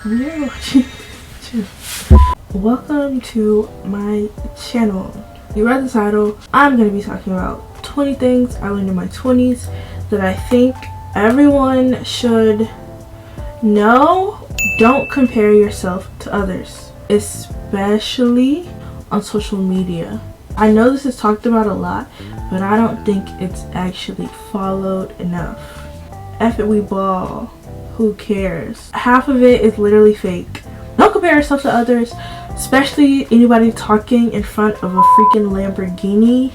You're watching. Welcome to my channel. You read the title. I'm going to be talking about 20 things I learned in my 20s that I think everyone should know. Don't compare yourself to others, especially on social media. I know this is talked about a lot, but I don't think it's actually followed enough. F it, we ball. Who cares? Half of it is literally fake. Don't compare yourself to others, especially anybody talking in front of a freaking Lamborghini.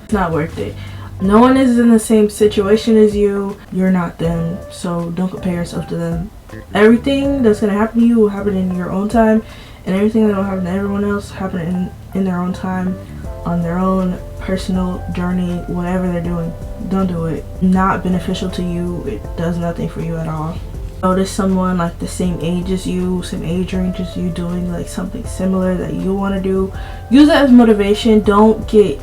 It's not worth it. No one is in the same situation as you. You're not them, so don't compare yourself to them. Everything that's gonna happen to you will happen in your own time, and everything that will happen to everyone else happen in their own time, on their own personal journey, whatever they're doing. Don't do it. Not beneficial to you. It does nothing for you at all. Notice someone like the same age as you, same age range as you, doing like something similar that you want to do. Use that as motivation. Don't get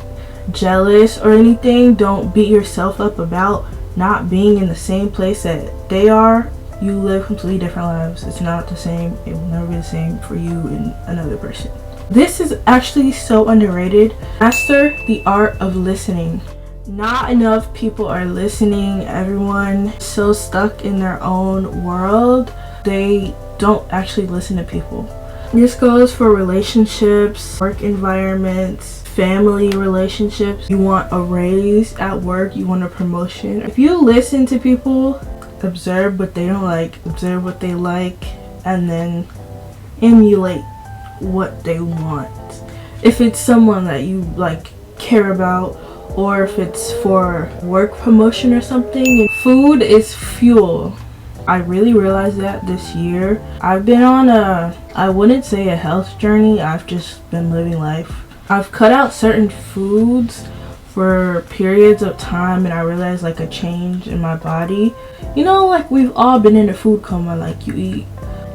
jealous or anything. Don't beat yourself up about not being in the same place that they are. You live completely different lives. It's not the same. It will never be the same for you and another person. This is actually so underrated. Master the art of listening. Not enough people are listening. Everyone is so stuck in their own world. They don't actually listen to people. This goes for relationships, work environments, family relationships. You want a raise at work, you want a promotion. If you listen to people, observe what they don't like, observe what they like, and then emulate what they want. If it's someone that you like care about, or if it's for work promotion or something. Food is fuel. I really realized that this year. I've been on I wouldn't say a health journey, I've just been living life. I've cut out certain foods for periods of time, and I realized like a change in my body. You know, like we've all been in a food coma. Like you eat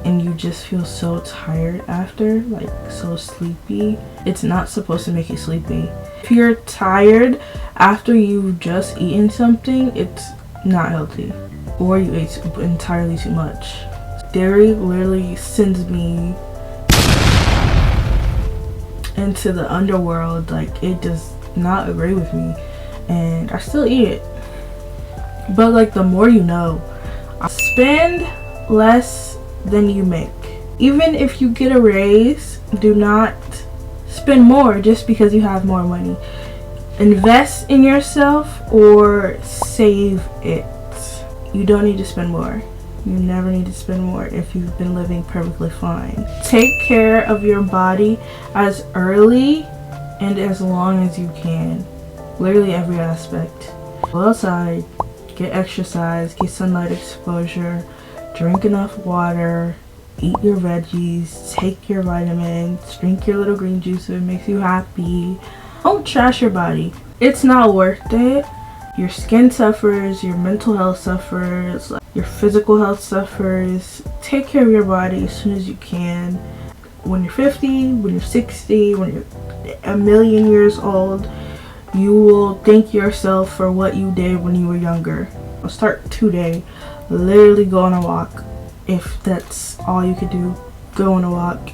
and you just feel so tired after, like so sleepy. It's not supposed to make you sleepy. If you're tired after you've just eaten something, it's not healthy, or you ate entirely too much. Dairy literally sends me into the underworld. Like it does not agree with me, and I still eat it. But like the more you know. Spend less than you make. Even if you get a raise, do not spend more just because you have more money. Invest in yourself or save it. You don't need to spend more. You never need to spend more if you've been living perfectly fine. Take care of your body as early and as long as you can. Literally every aspect. Go outside, get exercise, get sunlight exposure, drink enough water, eat your veggies, take your vitamins, drink your little green juice if it makes you happy. Don't trash your body. It's not worth it. Your skin suffers, your mental health suffers, your physical health suffers. Take care of your body as soon as you can. When you're 50, when you're 60, when you're a million years old, you will thank yourself for what you did when you were younger. Start today. Literally go on a walk. If that's all you could do, go on a walk.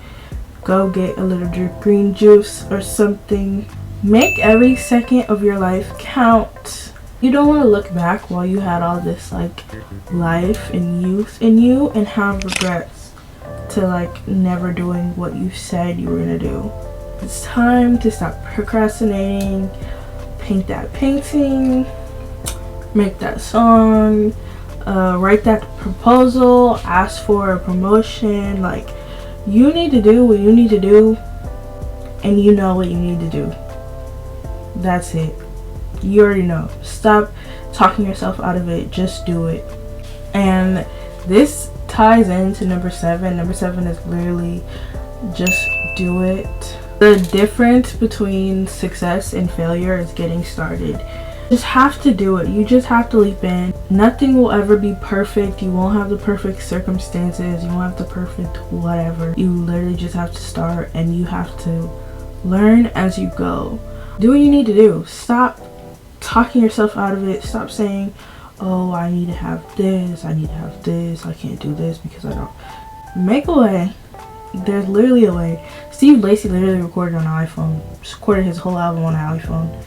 Go get a little green juice or something. Make every second of your life count. You don't want to look back while you had all this like life and youth in you and have regrets to like never doing what you said you were gonna do. It's time to stop procrastinating. Paint that painting, make that song, write that proposal, ask for a promotion. Like, you need to do what you need to do, and you know what you need to do. That's it. You already know. Stop talking yourself out of it. Just do it. And this ties into number 7. Number 7 is literally just do it. The difference between success and failure is getting started. You just have to do it. You just have to leap in. Nothing will ever be perfect. You won't have the perfect circumstances. You won't have the perfect whatever. You literally just have to start, and you have to learn as you go. Do what you need to do. Stop talking yourself out of it. Stop saying, oh, I need to have this, I need to have this, I can't do this because I don't. Make a way. There's literally a way. Steve Lacy literally recorded on an iPhone. Just recorded his whole album on an iPhone.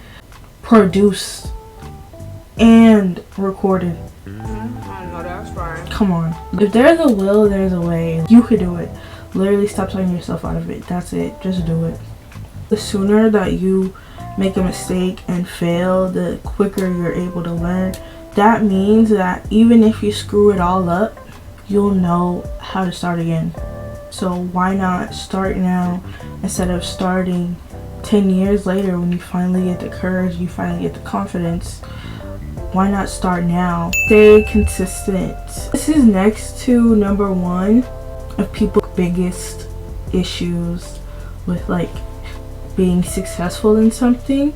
Produced and recorded. I know that's fine. Come on. If there's a will, there's a way. You could do it. Literally stop talking yourself out of it. That's it. Just do it. The sooner that you make a mistake and fail, the quicker you're able to learn. That means that even if you screw it all up, you'll know how to start again. So why not start now instead of starting 10 years later when you finally get the courage, you finally get the confidence? Why not start now? Stay consistent. This is next to number one of people's biggest issues with like being successful in something,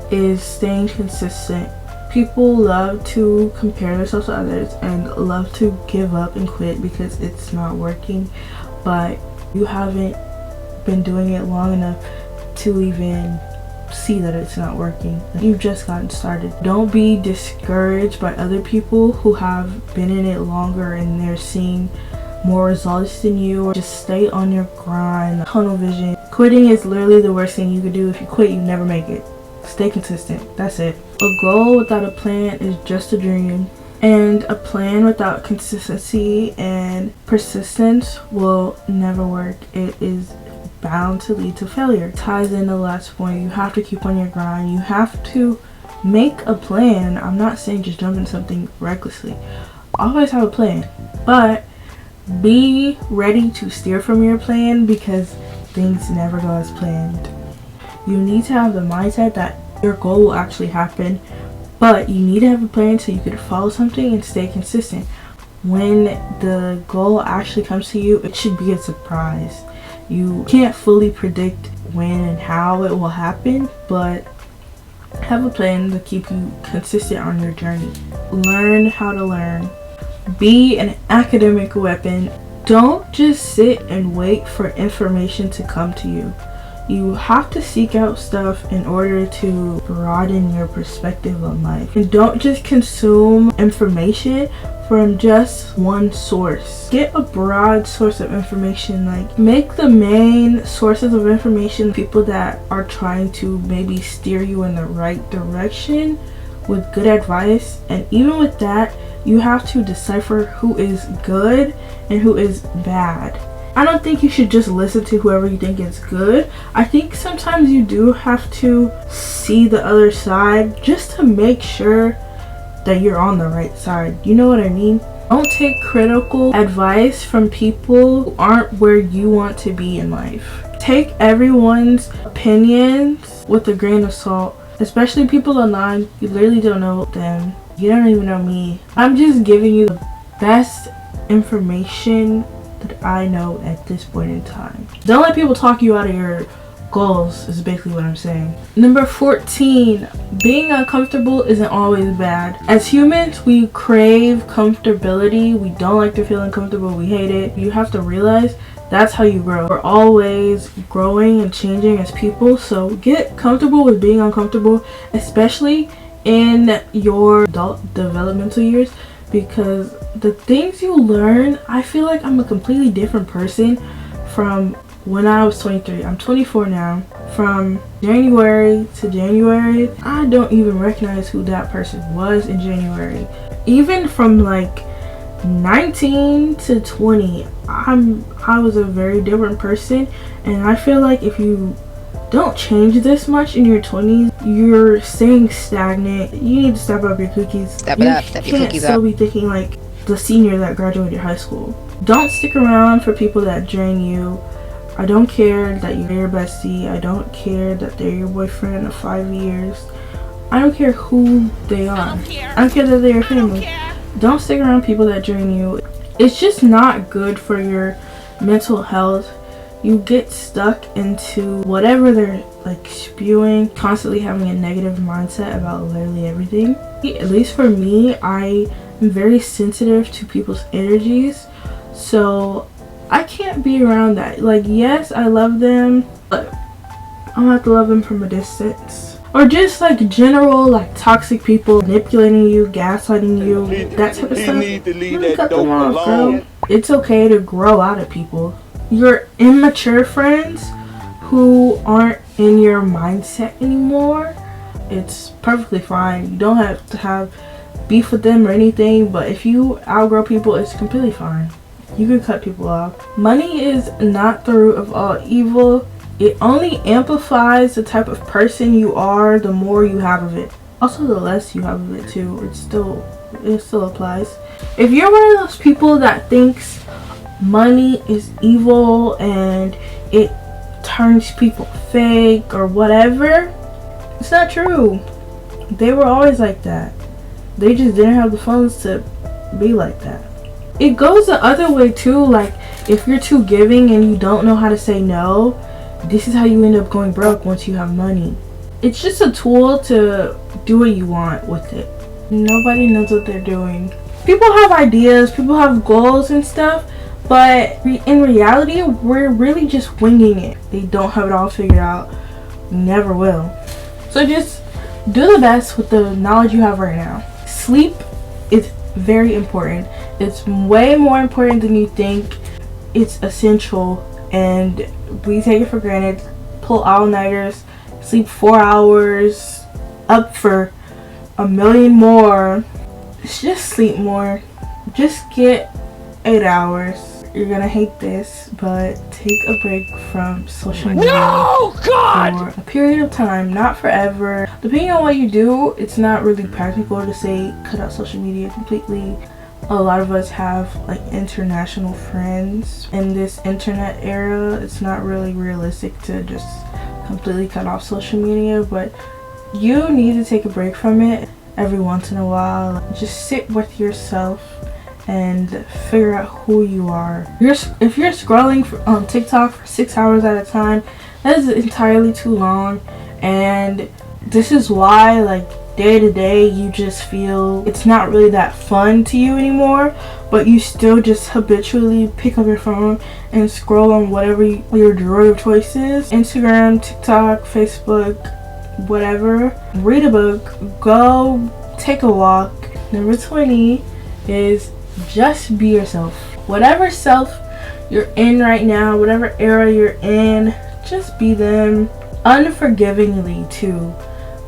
is staying consistent. People love to compare themselves to others and love to give up and quit because it's not working, but you haven't been doing it long enough to even see that it's not working. You've just gotten started. Don't be discouraged by other people who have been in it longer and they're seeing more results than you. Just stay on your grind. Tunnel vision. Quitting is literally the worst thing you could do. If you quit, you never make it. Stay consistent. That's it. A goal without a plan is just a dream, and a plan without consistency and persistence will never work. It is bound to lead to failure. Ties in the last point. You have to keep on your grind. You have to make a plan. I'm not saying just jump into something recklessly. Always have a plan, but be ready to steer from your plan because things never go as planned. You need to have the mindset that your goal will actually happen, but you need to have a plan so you can follow something and stay consistent. When the goal actually comes to you, it should be a surprise. You can't fully predict when and how it will happen, but have a plan to keep you consistent on your journey. Learn how to learn. Be an academic weapon. Don't just sit and wait for information to come to you. You have to seek out stuff in order to broaden your perspective on life. And don't just consume information from just one source. Get a broad source of information. Like, make the main sources of information people that are trying to maybe steer you in the right direction with good advice. And even with that, you have to decipher who is good and who is bad. I don't think you should just listen to whoever you think is good. I think sometimes you do have to see the other side just to make sure that you're on the right side. You know what I mean? Don't take critical advice from people who aren't where you want to be in life. Take everyone's opinions with a grain of salt, especially people online. You literally don't know them. You don't even know me. I'm just giving you the best information that I know at this point in time. Don't let people talk you out of your goals is basically what I'm saying. Number 14, being uncomfortable isn't always bad. As humans, we crave comfortability. We don't like to feel uncomfortable. We hate it. You have to realize that's how you grow. We're always growing and changing as people, so get comfortable with being uncomfortable, especially in your adult developmental years, because the things you learn, I feel like I'm a completely different person from when I was 23. I'm 24 now. From January to January, I don't even recognize who that person was in January. Even from like 19 to 20, I was a very different person, and I feel like if you don't change this much in your 20s, you're staying stagnant. You need to step up your cookies. Step it up, step your cookies up. You can't still be thinking like the senior that graduated high school. Don't stick around for people that drain you. I don't care that you're your bestie. I don't care that they're your boyfriend of 5 years. I don't care who they are. I don't care that they're your family. Don't stick around people that drain you. It's just not good for your mental health. You get stuck into whatever they're like spewing, constantly having a negative mindset about literally everything. At least for me, I am very sensitive to people's energies, so I can't be around that. Like, yes, I love them, but I'm gonna have to love them from a distance. Or just like general like toxic people manipulating you, gaslighting you, that type of stuff. You need to leave Really that cut them dope off, alone. bro. It's okay to grow out of people. Your immature friends who aren't in your mindset anymore, it's perfectly fine. You don't have to have beef with them or anything, but if you outgrow people, it's completely fine. You can cut people off. Money is not the root of all evil. It only amplifies the type of person you are the more you have of it. Also, the less you have of it too. It still applies. If you're one of those people that thinks money is evil and it turns people fake or whatever, it's not true. They were always like that. They just didn't have the funds to be like that. It goes the other way too. Like, if you're too giving and you don't know how to say no, this is how you end up going broke once you have money. It's just a tool to do what you want with it. Nobody knows what they're doing. People have ideas, people have goals and stuff, but in reality, we're really just winging it. They don't have it all figured out. Never will. So just do the best with the knowledge you have right now. Sleep is very important. It's way more important than you think. It's essential, and we take it for granted. Pull all-nighters, sleep 4 hours, up for a million more. Just sleep more. Just get 8 hours. You're gonna hate this, but take a break from social media for a period of time, not forever. Depending on what you do, it's not really practical to say cut out social media completely. A lot of us have like international friends. In this internet era, it's not really realistic to just completely cut off social media, but you need to take a break from it every once in a while. Just sit with yourself and figure out who you are. If you're scrolling on TikTok for 6 hours at a time, that is entirely too long, and this is why, like, day to day you just feel it's not really that fun to you anymore, but you still just habitually pick up your phone and scroll on whatever your drawer of choice is. Instagram, TikTok, Facebook, whatever. Read a book, go take a walk. Number 20 is just be yourself. Whatever self you're in right now, whatever era you're in, just be them. Unforgivingly too.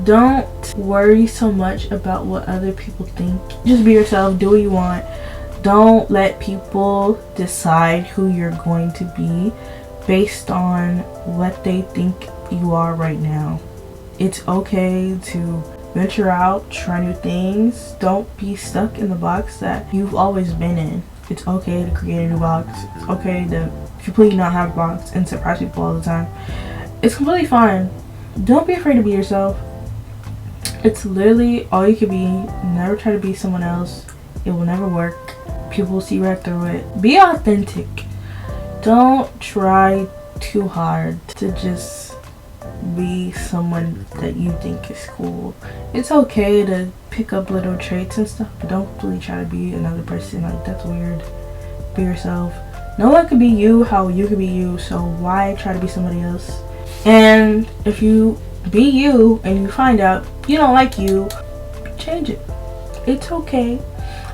Don't worry so much about what other people think. Just be yourself, do what you want. Don't let people decide who you're going to be based on what they think you are right now. It's okay to venture out, try new things. Don't be stuck in the box that you've always been in. It's okay to create a new box. It's okay to completely not have a box and surprise people all the time. It's completely fine. Don't be afraid to be yourself. It's literally all you can be. Never try to be someone else. It will never work. People will see right through it. Be authentic. Don't try too hard to just be someone that you think is cool. It's okay to pick up little traits and stuff, but don't really try to be another person. Like, that's weird. Be yourself. No one can be you how you can be you, so why try to be somebody else? And if you be you and you find out you don't like you, change it. It's okay.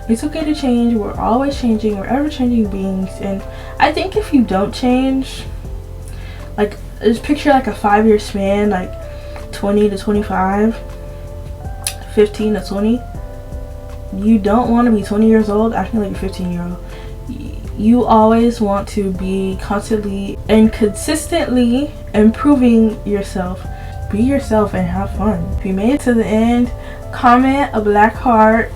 It's okay to change. We're always changing. We're ever changing beings. And I think if you don't change, like, just picture like a 5-year span, like 20 to 25, 15 to 20. You don't want to be 20 years old acting like a 15-year-old. You always want to be constantly and consistently improving yourself. Be yourself and have fun. If you made it to the end, comment a black heart.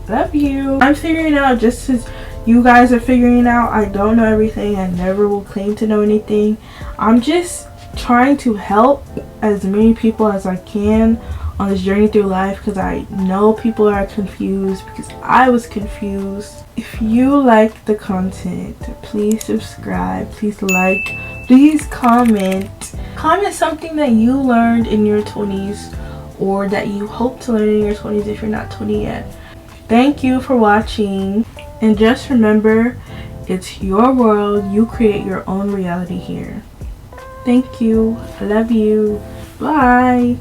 Love you. I'm figuring out just as you guys are figuring out. I don't know everything. I never will claim to know anything. I'm just trying to help as many people as I can on this journey through life, because I know people are confused, because I was confused. If you like the content, please subscribe, please like, please comment something that you learned in your 20s or that you hope to learn in your 20s if you're not 20 yet. Thank you for watching, and just remember, it's your world. You create your own reality here. Thank you. I love you. Bye.